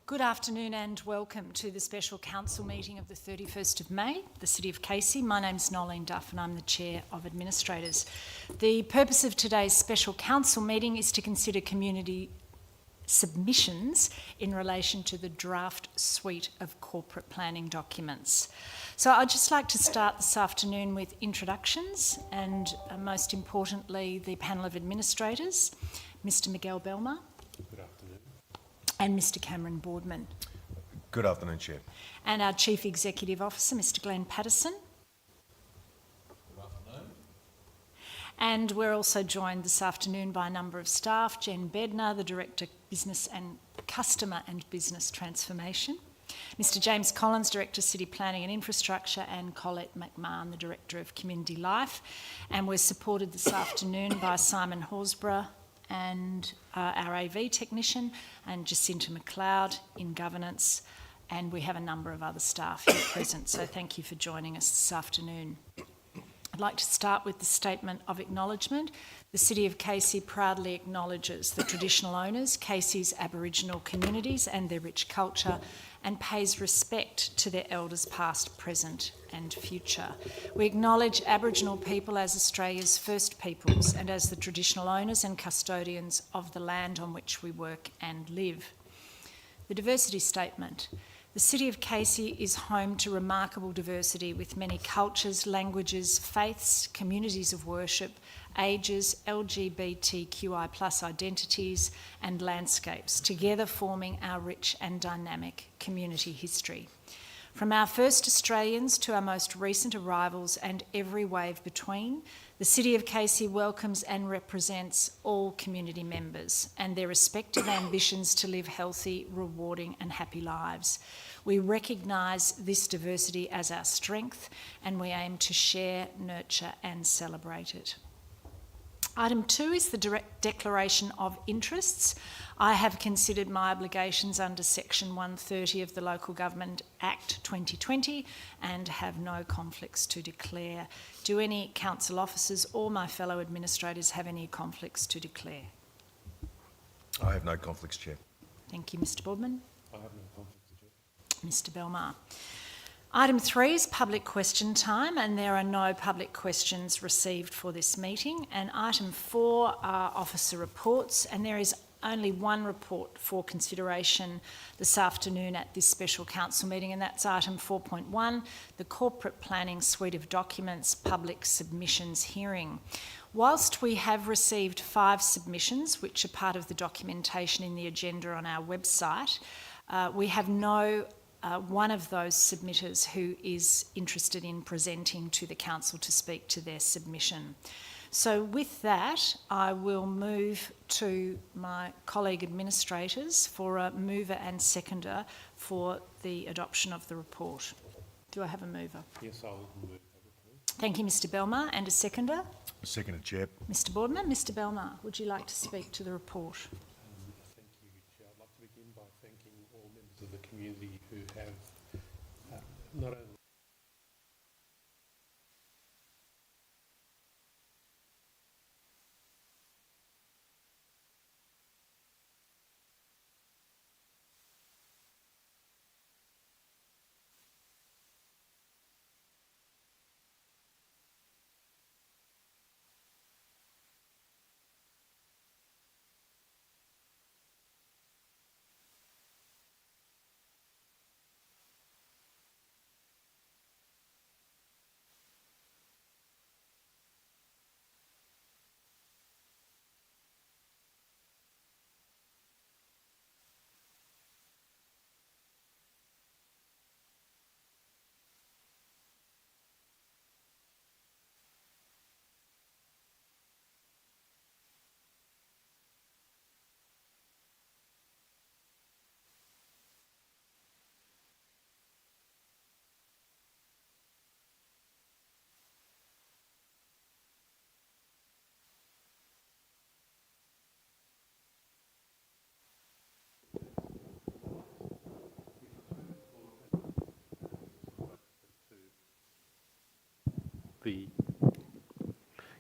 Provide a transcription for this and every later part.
Good afternoon and welcome to the special council meeting of the 31st of May, the City of Casey. My name's Nolene Duff and I'm the Chair of Administrators. The purpose of today's special council meeting is to consider community submissions in relation to the draft suite of corporate planning documents. So I'd just like to start this afternoon with introductions and most importantly the panel of administrators, Mr Miguel Belmar. Good afternoon. And Mr Cameron Boardman. Good afternoon, Chair. And our Chief Executive Officer, Mr Glenn Patterson. Good afternoon. And we're also joined this afternoon by a number of staff, Jen Bednar, the Director Business and Customer and Business Transformation, Mr James Collins, Director City Planning and Infrastructure, and Colette McMahon, the Director of Community Life. And we're supported this afternoon by Simon Horsburgh and our AV technician, and Jacinta McLeod in governance, and we have a number of other staff here present, so thank you for joining us this afternoon. I'd like to start with the statement of acknowledgement. The City of Casey proudly acknowledges the traditional owners, Casey's Aboriginal communities and their rich culture, and pays respect to their elders past, present and future. We acknowledge Aboriginal people as Australia's first peoples and as the traditional owners and custodians of the land on which we work and live. The diversity statement. The City of Casey is home to remarkable diversity with many cultures, languages, faiths, communities of worship, ages, LGBTQI+ identities and landscapes, together forming our rich and dynamic community history. From our first Australians to our most recent arrivals and every wave between, the City of Casey welcomes and represents all community members and their respective ambitions to live healthy, rewarding and happy lives. We recognise this diversity as our strength and we aim to share, nurture and celebrate it. Item 2 is the direct declaration of interests. I have considered my obligations under Section 130 of the Local Government Act 2020 and have no conflicts to declare. Do any council officers or my fellow administrators have any conflicts to declare? I have no conflicts, Chair. Thank you, Mr Boardman. I have no conflicts, Chair. Mr Belmar. Item 3 is public question time, and there are no public questions received for this meeting. And item 4 are officer reports, and there is only one report for consideration this afternoon at this special council meeting, and that's item 4.1, the Corporate Planning Suite of Documents Public Submissions Hearing. Whilst we have received 5 submissions, which are part of the documentation in the agenda on our website, we have no one of those submitters who is interested in presenting to the council to speak to their submission. So with that, I will move to my colleague administrators for a mover and seconder for the adoption of the report. Do I have a mover? Yes, I'll move the report. Thank you, Mr Belmar. And a seconder? Seconded, Chair. Mr Boardman. Mr Belmar, would you like to speak to the report? Thank you, Chair. I'd like to begin by thanking all members of the community who have not only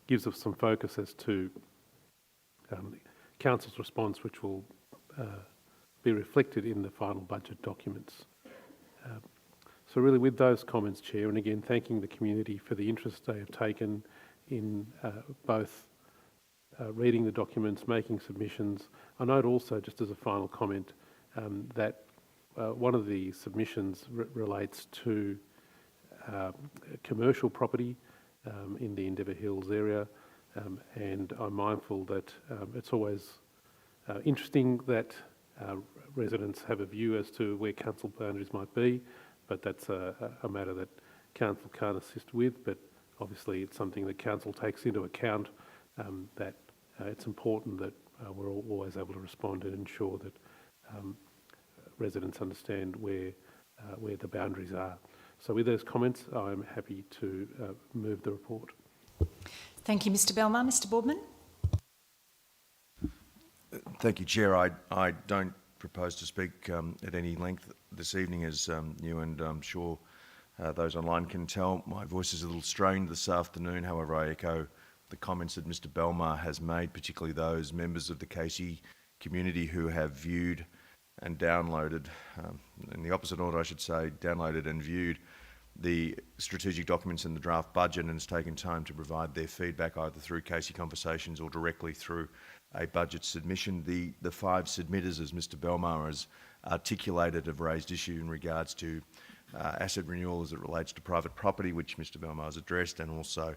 gives us some focus as to the council's response, which will be be reflected in the final budget documents. So really with those comments, Chair, and again thanking the community for the interest they have taken in both reading the documents, making submissions. I note also, just as a final comment, that one of the submissions relates to commercial property in the Endeavour Hills area, and I'm mindful that it's always interesting that residents have a view as to where council boundaries might be, but that's a matter that council can't assist with, but obviously it's something that council takes into account, that it's important that we're always able to respond and ensure that residents understand where the boundaries are. So with those comments, I'm happy to move the report. Thank you, Mr Belmar. Mr Boardman? Thank you, Chair. I don't propose to speak at any length this evening, as you and I'm sure those online can tell. My voice is a little strained this afternoon. However, I echo the comments that Mr Belmar has made, particularly those members of the Casey community who have viewed and downloaded, in the opposite order I should say, downloaded and viewed the strategic documents in the draft budget, and has taken time to provide their feedback either through Casey Conversations or directly through a budget submission. The five submitters, as Mr Belmar has articulated, have raised issue in regards to asset renewal as it relates to private property, which Mr Belmar has addressed, and also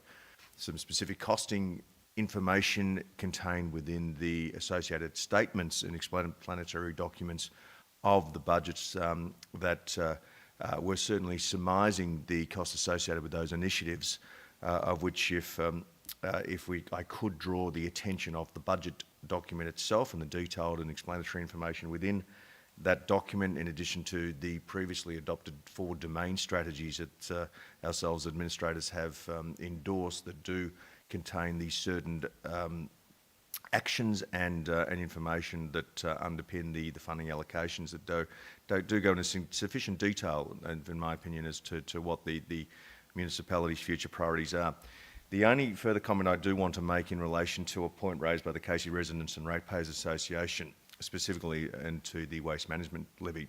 some specific costing information contained within the associated statements and explanatory documents of the budgets that were certainly surmising the costs associated with those initiatives, of which I could draw the attention of the budget document itself and the detailed and explanatory information within that document, in addition to the previously adopted 4 domain strategies that ourselves administrators have endorsed, that do contain these certain actions and information that underpin the funding allocations that do go into sufficient detail, in my opinion, as to what the municipality's future priorities are. The only further comment I do want to make in relation to a point raised by the Casey Residents and Ratepayers Association, specifically into the waste management levy.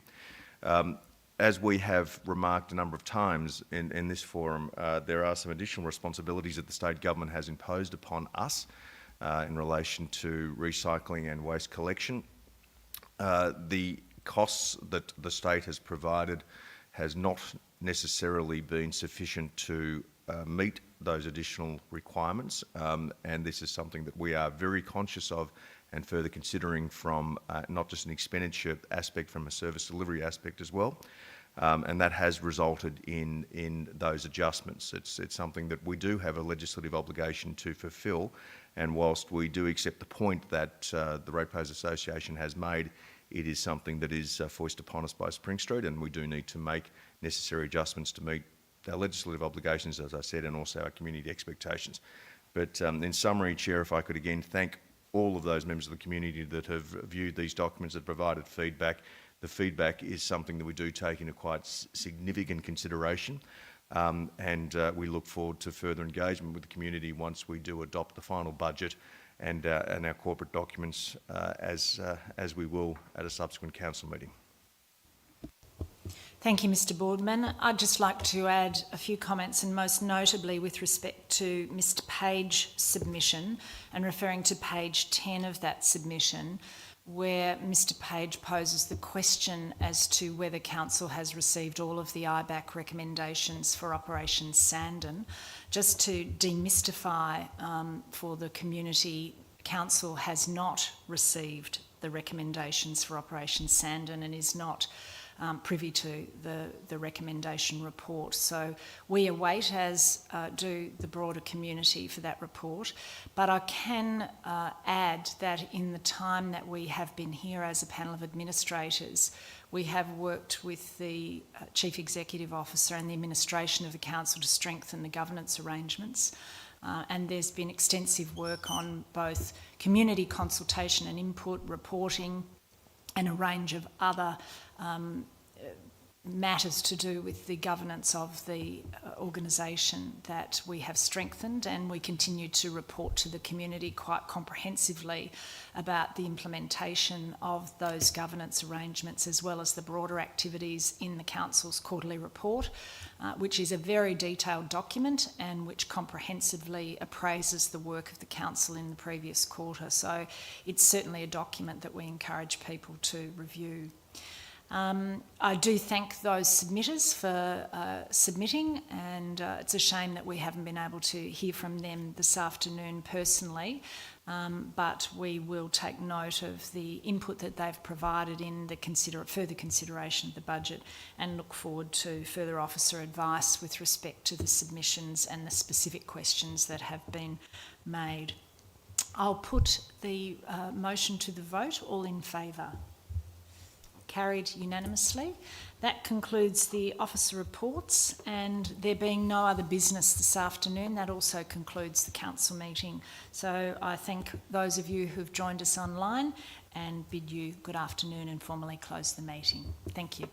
As we have remarked a number of times in this forum, there are some additional responsibilities that the state government has imposed upon us in relation to recycling and waste collection. The costs that the state has provided has not necessarily been sufficient to meet those additional requirements, and this is something that we are very conscious of and further considering from not just an expenditure aspect, from a service delivery aspect as well. And that has resulted in those adjustments. It's something that we do have a legislative obligation to fulfil, and whilst we do accept the point that the Ratepayers Association has made, it is something that is foisted upon us by Spring Street, and we do need to make necessary adjustments to meet our legislative obligations, as I said, and also our community expectations. But in summary, Chair, if I could again thank all of those members of the community that have viewed these documents, that provided feedback. The feedback is something that we do take into quite significant consideration, and we look forward to further engagement with the community once we do adopt the final budget and our corporate documents as we will at a subsequent council meeting. Thank you, Mr Boardman. I'd just like to add a few comments, and most notably with respect to Mr Page's submission, and referring to page 10 of that submission, where Mr Page poses the question as to whether Council has received all of the IBAC recommendations for Operation Sandon. Just to demystify for the community, Council has not received the recommendations for Operation Sandon and is not privy to the recommendation report. So we await, as do the broader community, for that report. But I can add that in the time that we have been here as a panel of administrators, we have worked with the Chief Executive Officer and the administration of the Council to strengthen the governance arrangements. And there's been extensive work on both community consultation and input, reporting, and a range of other matters to do with the governance of the organisation that we have strengthened, and we continue to report to the community quite comprehensively about the implementation of those governance arrangements, as well as the broader activities in the Council's quarterly report, which is a very detailed document and which comprehensively appraises the work of the Council in the previous quarter. So it's certainly a document that we encourage people to review. I do thank those submitters for submitting, and it's a shame that we haven't been able to hear from them this afternoon personally, but we will take note of the input that they've provided in the further consideration of the budget, and look forward to further officer advice with respect to the submissions and the specific questions that have been made. I'll put the motion to the vote. All in favour? Carried unanimously. That concludes the officer reports, and there being no other business this afternoon, that also concludes the council meeting. So I thank those of you who've joined us online and bid you good afternoon and formally close the meeting. Thank you.